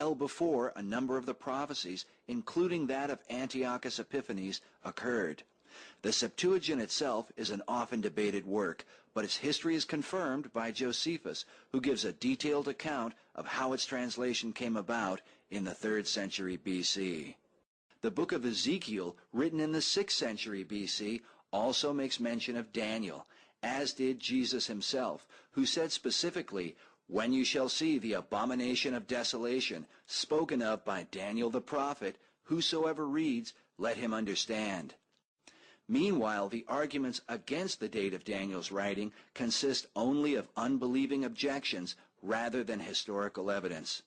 Well before a number of the prophecies, including that of Antiochus Epiphanes, occurred. The Septuagint itself is an often debated work, but its history is confirmed by Josephus, who gives a detailed account of how its translation came about in the 3rd century BC. The book of Ezekiel, written in the 6th century BC, also makes mention of Daniel, as did Jesus himself, who said specifically, "When you shall see the abomination of desolation, spoken of by Daniel the prophet, whosoever reads, let him understand." Meanwhile, the arguments against the date of Daniel's writing consist only of unbelieving objections rather than historical evidence.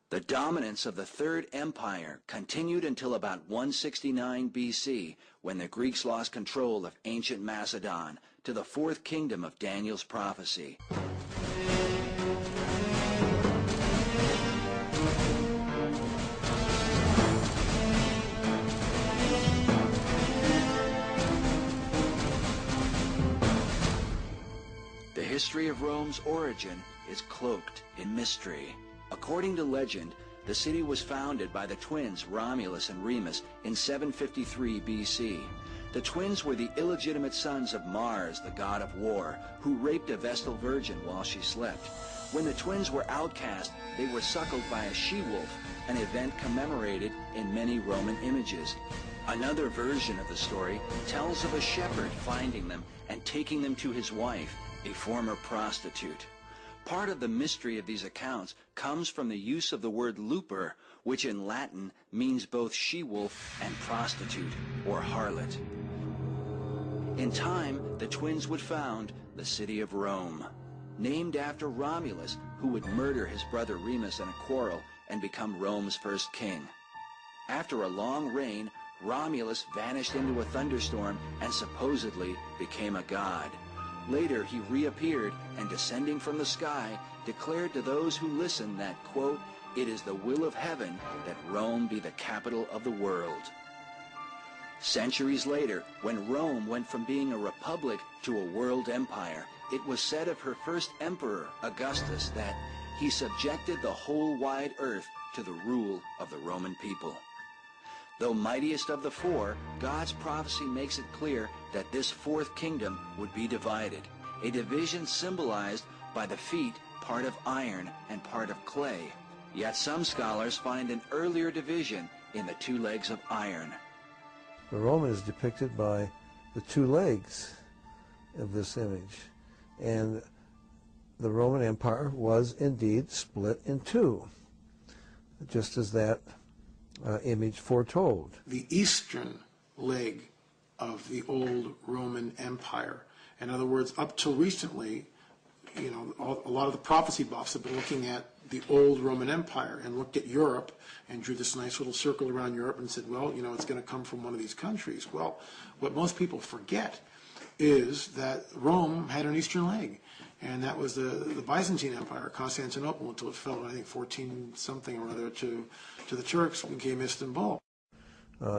The dominance of the Third Empire continued until about 169 BC, when the Greeks lost control of ancient Macedon to the 4th kingdom of Daniel's prophecy. The history of Rome's origin is cloaked in mystery. According to legend, the city was founded by the twins Romulus and Remus in 753 BC. The twins were the illegitimate sons of Mars, the god of war, who raped a Vestal virgin while she slept. When the twins were outcast, they were suckled by a she-wolf, an event commemorated in many Roman images. Another version of the story tells of a shepherd finding them and taking them to his wife, a former prostitute. Part of the mystery of these accounts comes from the use of the word luper, which in Latin means both she-wolf and prostitute, or harlot. In time, the twins would found the city of Rome, named after Romulus, who would murder his brother Remus in a quarrel and become Rome's first king. After a long reign, Romulus vanished into a thunderstorm and supposedly became a god. Later he reappeared and, descending from the sky, declared to those who listened that, quote, "It is the will of heaven that Rome be the capital of the world." Centuries later, when Rome went from being a republic to a world empire, it was said of her first emperor, Augustus, that he subjected the whole wide earth to the rule of the Roman people. Though mightiest of the four, God's prophecy makes it clear that this 4th kingdom would be divided, a division symbolized by the feet, part of iron and part of clay. Yet some scholars find an earlier division in the 2 legs of iron. The Roman is depicted by the 2 legs of this image, and the Roman Empire was indeed split in 2, just as that image foretold. The eastern leg of the old Roman Empire. In other words, up till recently, you know, a lot of the prophecy buffs have been looking at the old Roman Empire and looked at Europe and drew this nice little circle around Europe and said, well, you know, it's going to come from one of these countries. Well, what most people forget is that Rome had an eastern leg, and that was the Byzantine Empire, Constantinople, until it fell, I think, 14-something or other to the Turks, became Istanbul.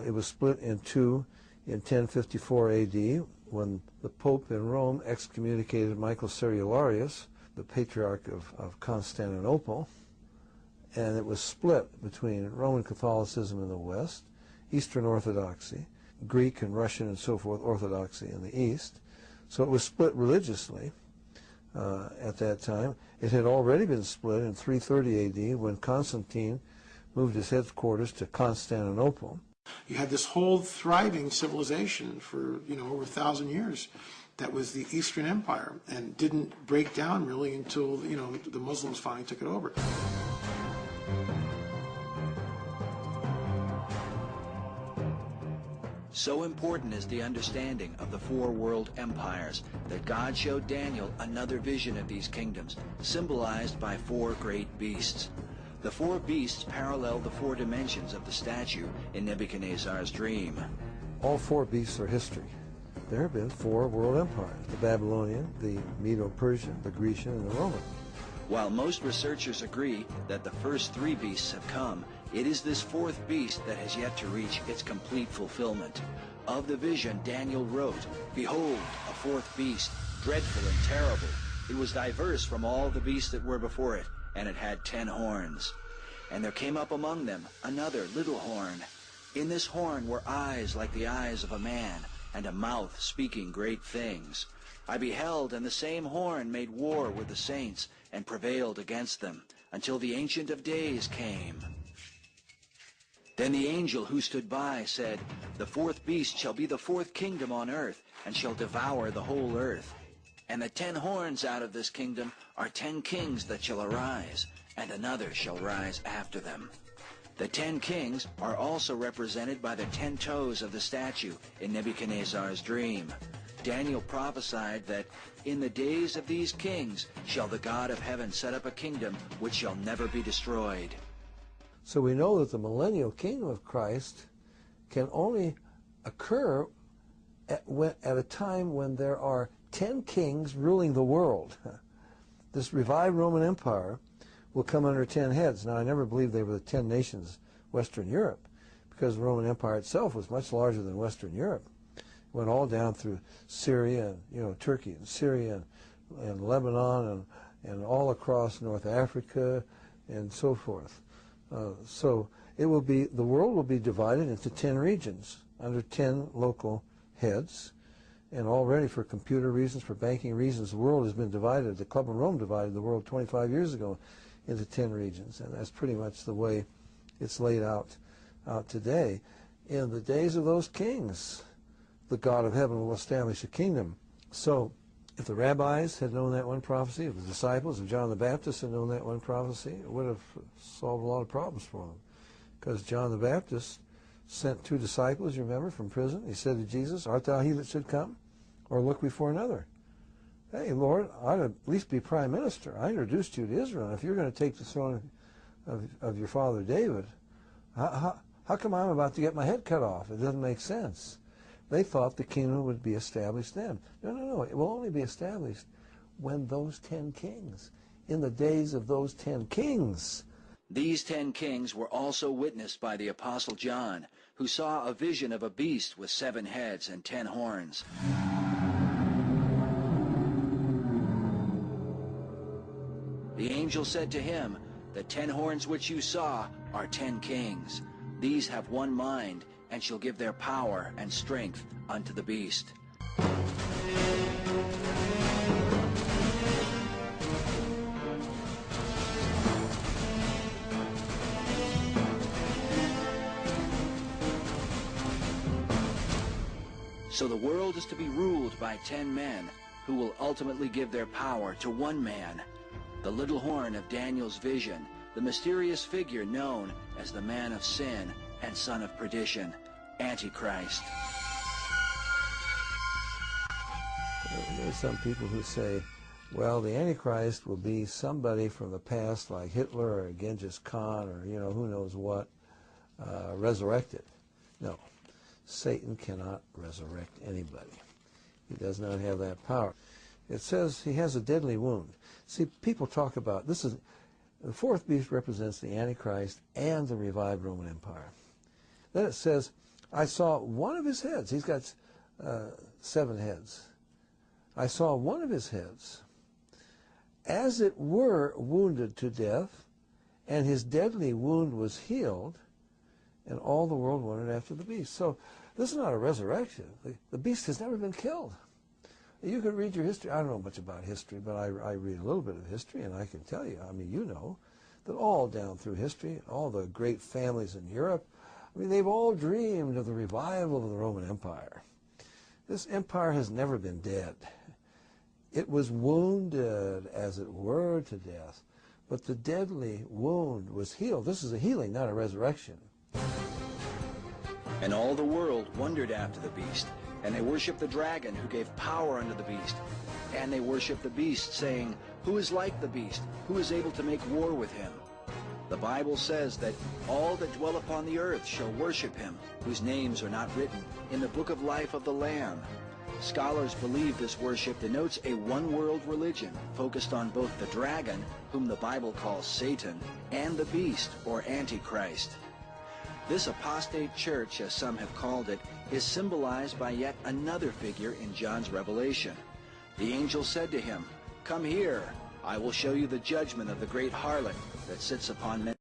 It was split in 2 in 1054 AD, when the Pope in Rome excommunicated Michael Cerularius, the Patriarch of Constantinople, and it was split between Roman Catholicism in the West, Eastern Orthodoxy, Greek and Russian and so forth Orthodoxy in the East. So it was split religiously at that time. It had already been split in 330 AD when Constantine moved his headquarters to Constantinople. You had this whole thriving civilization for, you know, over 1,000 years. That was the Eastern Empire, and didn't break down really until, you know, the Muslims finally took it over. So important is the understanding of the 4 world empires that God showed Daniel another vision of these kingdoms, symbolized by 4 great beasts. The 4 beasts parallel the 4 dimensions of the statue in Nebuchadnezzar's dream. All 4 beasts are history. There have been 4 world empires: the Babylonian, the Medo-Persian, the Grecian, and the Roman. While most researchers agree that the first 3 beasts have come, it is this 4th beast that has yet to reach its complete fulfillment. Of the vision Daniel wrote, "Behold, a 4th beast, dreadful and terrible. It was diverse from all the beasts that were before it, and it had 10 horns. And there came up among them another little horn. In this horn were eyes like the eyes of a man, and a mouth speaking great things. I beheld, and the same horn made war with the saints, and prevailed against them, until the Ancient of Days came. Then the angel who stood by said, The fourth beast shall be the fourth kingdom on earth, and shall devour the whole earth. And the 10 horns out of this kingdom are 10 kings that shall arise, and another shall rise after them. The 10 kings are also represented by the 10 toes of the statue in Nebuchadnezzar's dream. Daniel prophesied that in the days of these kings shall the God of heaven set up a kingdom which shall never be destroyed. So we know that the millennial kingdom of Christ can only occur at a time when there are 10 kings ruling the world. This revived Roman Empire will come under 10 heads. Now, I never believed they were the 10 nations Western Europe, because the Roman Empire itself was much larger than Western Europe. It went all down through Syria, and Turkey and Syria and Lebanon and all across North Africa and so forth. So the world will be divided into 10 regions under 10 local heads. And already, for computer reasons, for banking reasons, the world has been divided. The Club of Rome divided the world 25 years ago into 10 regions, and that's pretty much the way it's laid out today. In the days of those kings, the God of heaven will establish a kingdom. So if the rabbis had known that one prophecy, if the disciples of John the Baptist had known that one prophecy, it would have solved a lot of problems for them. Because John the Baptist sent 2 disciples, you remember, from prison. He said to Jesus, Art thou he that should come, or look we for another? Hey, Lord, I'd at least be prime minister. I introduced you to Israel. If you're going to take the throne of your father David, how come I'm about to get my head cut off? It doesn't make sense. They thought the kingdom would be established then. No. It will only be established when those 10 kings, in the days of those 10 kings. These 10 kings were also witnessed by the Apostle John, who saw a vision of a beast with 7 heads and 10 horns. The angel said to him, The 10 horns which you saw are 10 kings. These have one mind, and shall give their power and strength unto the beast. So the world is to be ruled by 10 men, who will ultimately give their power to one man, the little horn of Daniel's vision, the mysterious figure known as the man of sin and son of perdition, Antichrist. There are some people who say, well, the Antichrist will be somebody from the past like Hitler or Genghis Khan or, who knows what, resurrected. No, Satan cannot resurrect anybody. He does not have that power. It says he has a deadly wound. See, people talk about, the fourth beast represents the Antichrist and the revived Roman Empire. Then it says, I saw one of his heads. He's got 7 heads. I saw one of his heads, as it were, wounded to death, and his deadly wound was healed, and all the world wondered after the beast. So this is not a resurrection. The beast has never been killed. You could read your history. I don't know much about history, but I read a little bit of history, and I can tell you, that all down through history, all the great families in Europe, they've all dreamed of the revival of the Roman Empire. This empire has never been dead. It was wounded, as it were, to death, but the deadly wound was healed. This is a healing, not a resurrection. And all the world wondered after the beast, and they worshipped the dragon who gave power unto the beast. And they worshipped the beast, saying, Who is like the beast? Who is able to make war with him? The Bible says that all that dwell upon the earth shall worship him, whose names are not written in the book of life of the Lamb. Scholars believe this worship denotes a one-world religion focused on both the dragon, whom the Bible calls Satan, and the beast, or Antichrist. This apostate church, as some have called it, is symbolized by yet another figure in John's revelation. The angel said to him, Come here. I will show you the judgment of the great harlot that sits upon many.